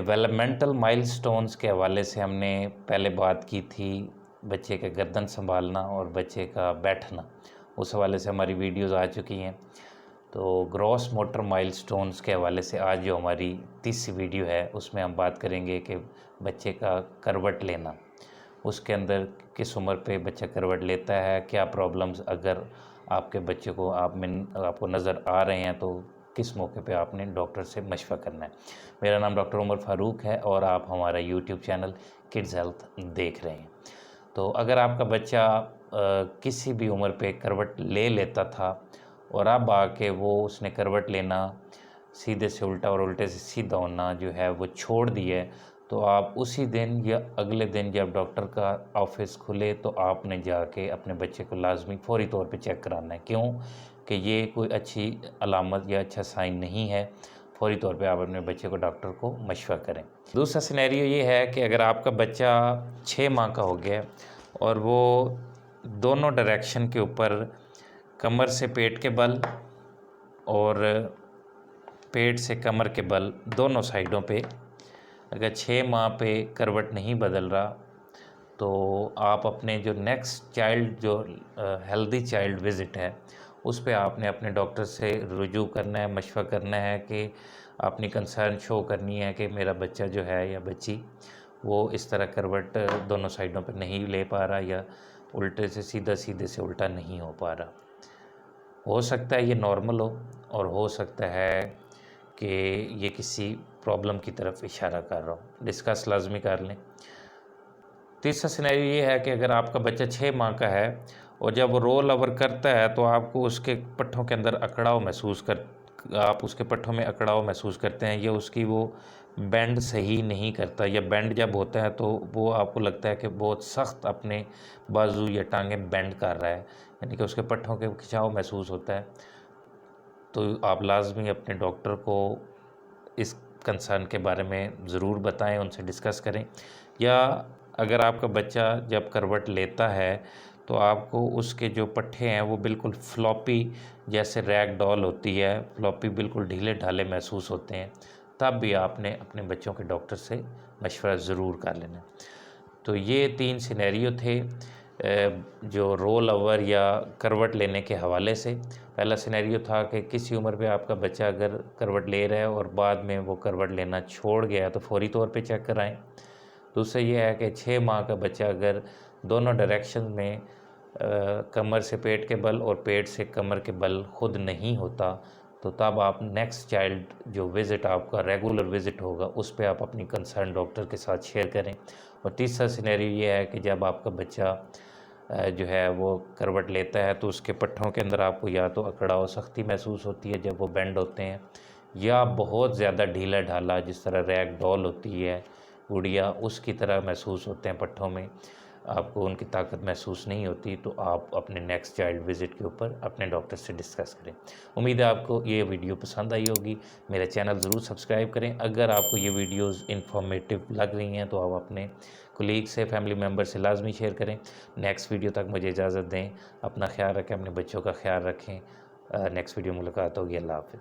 Developmental milestones के हवाले से हमने पहले बात की थी, बच्चे का गर्दन संभालना और बच्चे का बैठना, उस हवाले से हमारी वीडियोस आ चुकी हैं। तो ग्रॉस मोटर माइलस्टोन्स के हवाले से आज जो हमारी तीसरी वीडियो है उसमें हम बात करेंगे कि बच्चे का करवट लेना, उसके अंदर किस उम्र पे बच्चा करवट लेता है, क्या प्रॉब्लम्स अगर आपके बच्चे को आपको नज़र आ रहे हैं तो किस मौके पे आपने डॉक्टर से मशवरा करना है। मेरा नाम डॉक्टर उमर फ़ारूक है और आप हमारा यूट्यूब चैनल किड्स हेल्थ देख रहे हैं। तो अगर आपका बच्चा किसी भी उम्र पे करवट ले लेता था और अब आके वो उसने करवट लेना सीधे से उल्टा और उल्टे से सीधा होना जो है वो छोड़ दिया, तो आप उसी दिन या अगले दिन जब डॉक्टर का ऑफिस खुले तो आपने जाके अपने बच्चे को लाजमी फ़ौरी तौर पे चेक कराना है। क्यों कि ये कोई अच्छी अलामत या अच्छा साइन नहीं है। फ़ौरी तौर पे आप अपने बच्चे को डॉक्टर को मशवरा करें। दूसरा सिनेरियो ये है कि अगर आपका बच्चा 6 माह का हो गया और वो दोनों डायरेक्शन के ऊपर कमर से पेट के बल और पेट से कमर के बल दोनों साइडों पे अगर 6 माह पे करवट नहीं बदल रहा, तो आप अपने जो नेक्स्ट चाइल्ड जो हेल्दी चाइल्ड विज़िट है उस पे आपने अपने डॉक्टर से रुजू करना है, मशवरा करना है कि अपनी कंसर्न शो करनी है कि मेरा बच्चा जो है या बच्ची वो इस तरह करवट दोनों साइडों पे नहीं ले पा रहा या उल्टे से सीधा, सीधे से उल्टा नहीं हो पा रहा। हो सकता है ये नॉर्मल हो और हो सकता है कि ये किसी प्रॉब्लम की तरफ इशारा कर रहा हो। डिस्कस लाजमी कर लें। तीसरा सिनेरियो ये है कि अगर आपका बच्चा 6 माह का है और जब वो रोल ओवर करता है तो आपको उसके पट्ठों के अंदर आप उसके पट्ठों में अकड़ाव महसूस करते हैं या उसकी वो बेंड सही नहीं करता, या बेंड जब होता है तो वो आपको लगता है कि बहुत सख्त अपने बाजू या टांगें बेंड कर रहा है, यानी कि उसके पट्ठों के खिंचाव महसूस होता है, तो आप लाजमी अपने डॉक्टर को इस कंसर्न के बारे में ज़रूर बताएं, उनसे डिस्कस करें। या अगर आपका बच्चा जब करवट लेता है तो आपको उसके जो पट्ठे हैं वो बिल्कुल फ्लॉपी जैसे रैग डॉल होती है, फ्लॉपी बिल्कुल ढीले ढाले महसूस होते हैं, तब भी आपने अपने बच्चों के डॉक्टर से मशवरा ज़रूर कर लेना। तो ये 3 सिनेरियो थे जो रोल ओवर या करवट लेने के हवाले से। पहला सिनेरियो था कि किसी उम्र पे आपका बच्चा अगर करवट ले रहा है और बाद में वो करवट लेना छोड़ गया तो फ़ौरी तौर पे चेक कराएं। दूसरा ये है कि 6 माह का बच्चा अगर दोनों डायरेक्शन में कमर से पेट के बल और पेट से कमर के बल खुद नहीं होता, तो तब आप नेक्स्ट चाइल्ड जो विज़िट आपका रेगुलर विज़िट होगा उस पे आप अपनी कंसर्न डॉक्टर के साथ शेयर करें। और तीसरा सिनेरियो ये है कि जब आपका बच्चा जो है वो करवट लेता है तो उसके पट्ठों के अंदर आपको या तो अकड़ाव सख्ती महसूस होती है जब वो बेंड होते हैं, या बहुत ज़्यादा ढीला ढाला जिस तरह रैग डॉल होती है गुड़िया उसकी तरह महसूस होते हैं पट्ठों में, आपको उनकी ताकत महसूस नहीं होती, तो आप अपने नेक्स्ट चाइल्ड विज़िट के ऊपर अपने डॉक्टर से डिस्कस करें। उम्मीद है आपको ये वीडियो पसंद आई होगी। मेरा चैनल ज़रूर सब्सक्राइब करें। अगर आपको ये वीडियोस इंफॉर्मेटिव लग रही हैं तो आप अपने कोलीग से, फैमिली मेम्बर से लाजमी शेयर करें। नेक्स्ट वीडियो तक मुझे इजाज़त दें। अपना ख्याल रखें, अपने बच्चों का ख्याल रखें। नेक्स्ट वीडियो मुलाकात होगी। अल्लाह हाफ़िज़।